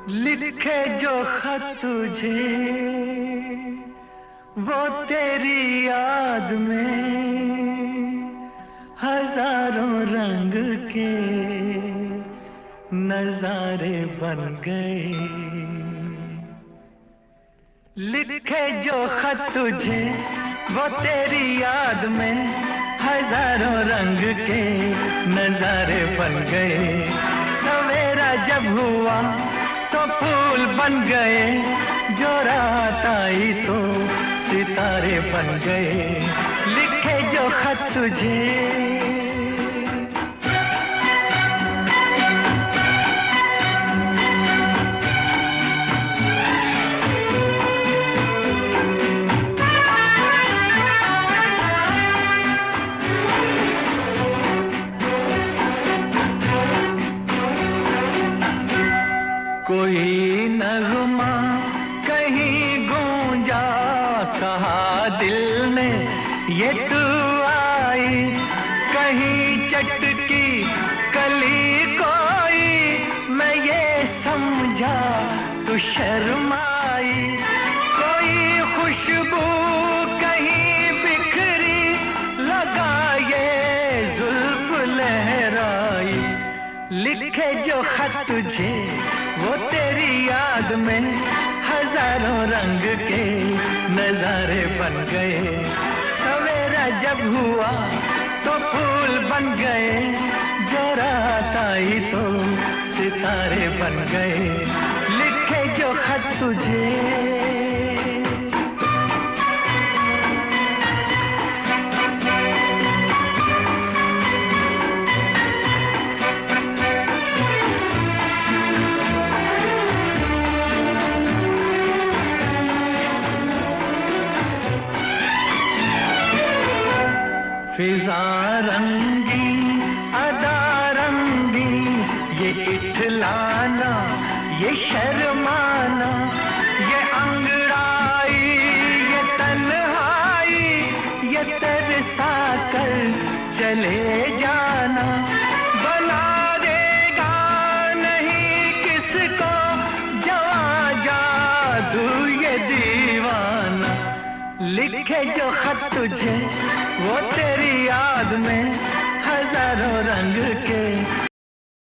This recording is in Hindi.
लिखे जो खत तुझे वो तेरी याद में हजारों रंग के नजारे बन गए। लिखे जो खत तुझे वो तेरी याद में हजारों रंग के नजारे बन गए। सवेरा जब हुआ तो फूल बन गए, जो रात आई तो सितारे बन गए। लिखे जो खत तुझे। कोई नगमा कहीं गूंजा, कहा दिल ने ये तू आई। कहीं चटकी कली कोई, मैं ये समझा तू शर्माई। कोई खुशबू कहीं बिखरी, लगा ये जुल्फ लहराई। लिखे जो खत तुझे वो तेरी याद में हजारों रंग के नजारे बन गए। सवेरा जब हुआ तो फूल बन गए, जो रात आई तो सितारे बन गए। लिखे जो खत तुझे। फिजा रंगी अदा रंगी, ये इठलाना ये शर्माना, ये अंगड़ाई ये तन्हाई, ये तरसा कर चले जाना। बना देगा नहीं किसको जवां जादू ये दीवाना। लिखे जो खत तुझे वो तेरी याद में हजारों रंग के